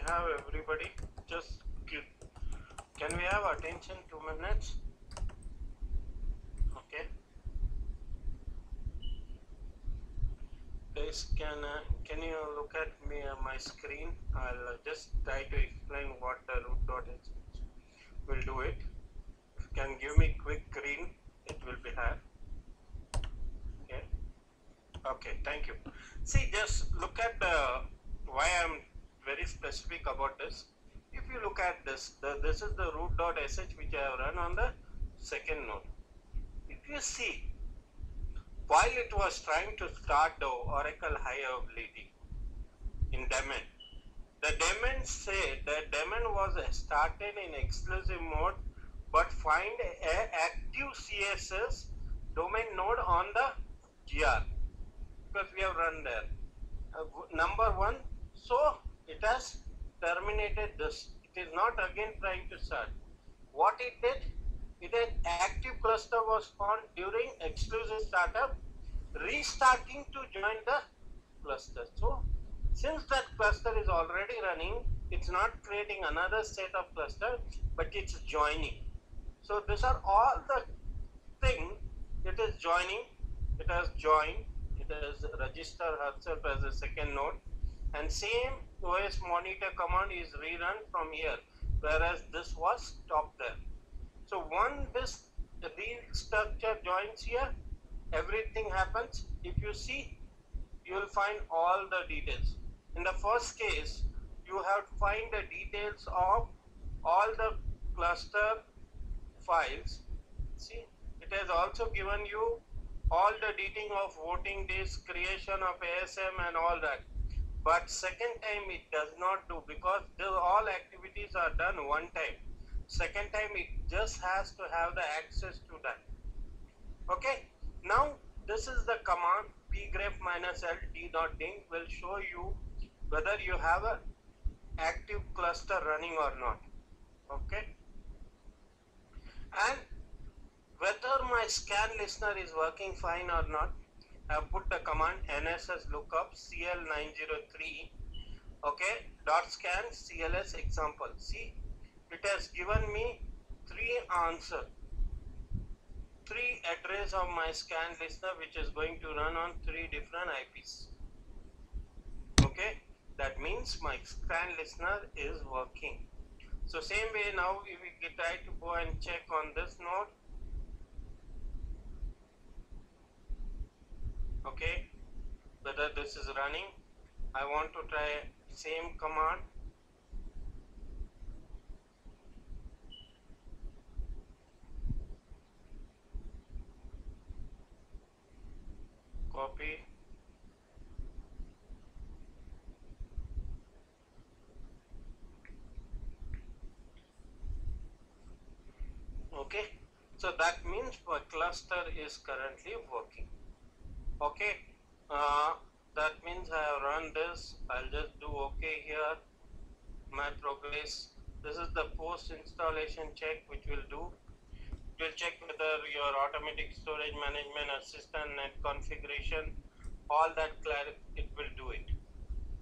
have everybody? Just give. Can we have attention 2 minutes? Okay. Guys, can you look at me my screen? I'll just try to explain what the root.h will do it. If you can give me quick green, it will be here. Okay. Okay, thank you. See, just look at why I'm very specific about this. If you look at this, this is the root.sh which I have run on the second node. If you see, while it was trying to start the Oracle high availability in daemon, the daemon said that daemon was started in exclusive mode, but find a active CSS domain node on the GR, because we have run there. Number one, so it has terminated this. It is not again trying to start. What it did, an active cluster was found during exclusive startup, restarting to join the cluster. So since that cluster is already running, it's not creating another set of cluster, but it's joining. So these are all the thing. It is joining, it has joined, it has registered herself as a second node, and same OS monitor command is rerun from here, whereas this was stopped there. So once this restructure joins here, everything happens. If you see, you will find all the details. In the first case, you have to find the details of all the cluster files. See, it has also given you all the detail of voting days, creation of ASM and all that. But second time it does not do, because all activities are done one time. Second time it just has to have the access to that. Okay, now this is the command pgrep -l d.ding will show you whether you have a active cluster running or not. Okay, and whether my scan listener is working fine or not, I have put the command nss lookup cl903, okay, dot scan cls example. See, it has given me 3 answer, 3 address of my scan listener, which is going to run on 3 different IPs. Okay, that means my scan listener is working. So same way, now if we try to go and check on this node, okay, whether this is running. I want to try same command. Copy. Okay, so that means my cluster is currently working. Okay, that means I have run this. I'll just do okay here. My progress. This is the post installation check which will do. It will check whether your automatic storage management, assistant, net configuration, all that it will do it.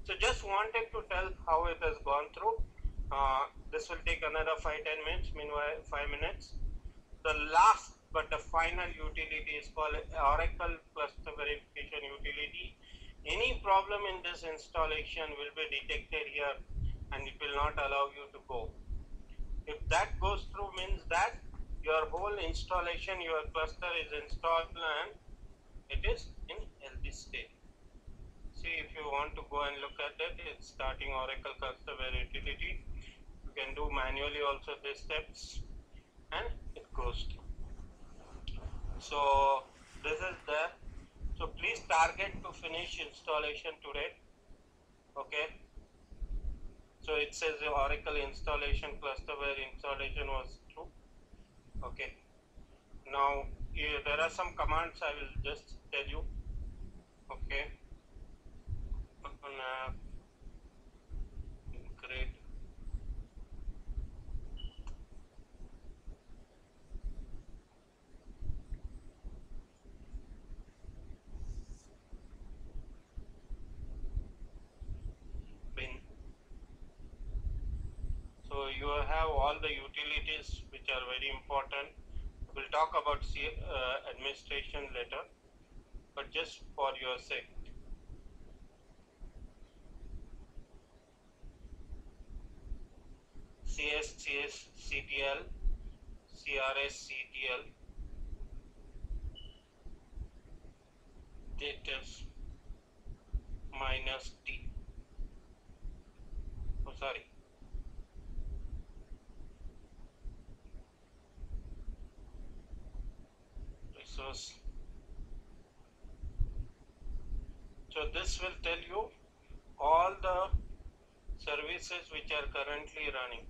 So just wanted to tell how it has gone through. This will take another 5-10 minutes. Meanwhile, 5 minutes. The last but the final utility is called Oracle Cluster Verification Utility. Any problem in this installation will be detected here, and it will not allow you to go. If that goes through, means that your whole installation, your cluster is installed and it is in healthy state. See, if you want to go and look at it, it's starting Oracle Cluster Utility. You can do manually also these steps, and it goes through. So this is there. So please target to finish installation today. Okay. So it says the Oracle installation clusterware installation was through. Okay. Now there are some commands I will just tell you. Okay. Great. Bin. all the utilities which are very important. We'll talk about administration later, but just for your sake. CSCTL, CRSCTL, status minus T. Oh, sorry. Resource. So this will tell you all the services which are currently running,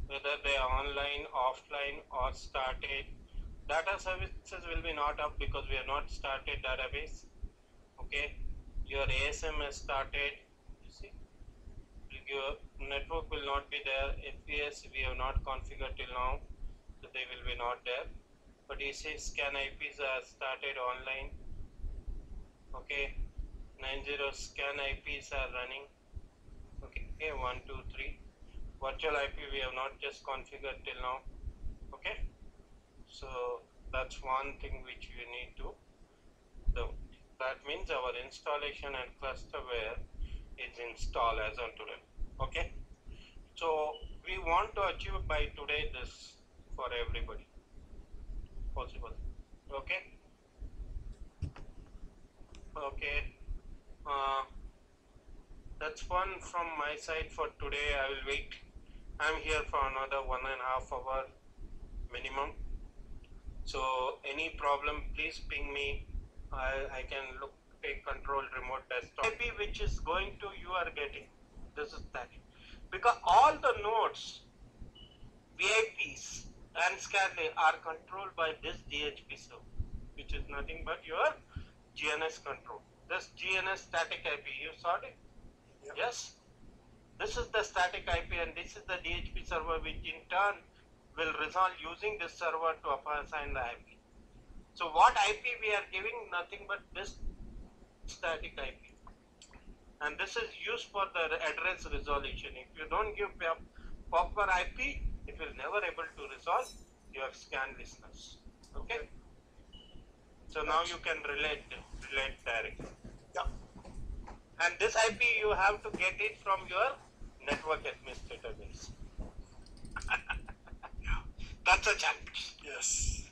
whether they are online, offline, or started. Data services will be not up because we have not started database. Okay, your ASM has started. You see, your network will not be there. FPS we have not configured till now, so they will be not there. But you see, scan IPs are started online. Okay, 90 scan IPs are running. Okay, 1, 2, 3. Virtual IP we have not just configured till now. Okay, so that's one thing which you need to do. That means our installation and clusterware is installed as on today. Okay, so we want to achieve by today this for everybody possible. Okay. Okay. That's one from my side for today. I will wait. I'm here for another 1.5 hours minimum. So any problem, please ping me. I can take control remote desktop. IP which is going to you are getting. This is that. Because all the nodes, VIPs and Scanlay are controlled by this DHP server, which is nothing but your GNS control. This GNS static IP, you saw it? Yep. Yes. This is the static IP and this is the DHP server, which in turn will resolve using this server to assign the IP. So what IP we are giving? Nothing but this static IP. And this is used for the address resolution. If you don't give proper IP, it will never able to resolve your scan listeners. Okay. So now you can relate directly. Yeah. And this IP you have to get it from your network administrator base. That's a challenge. Yes.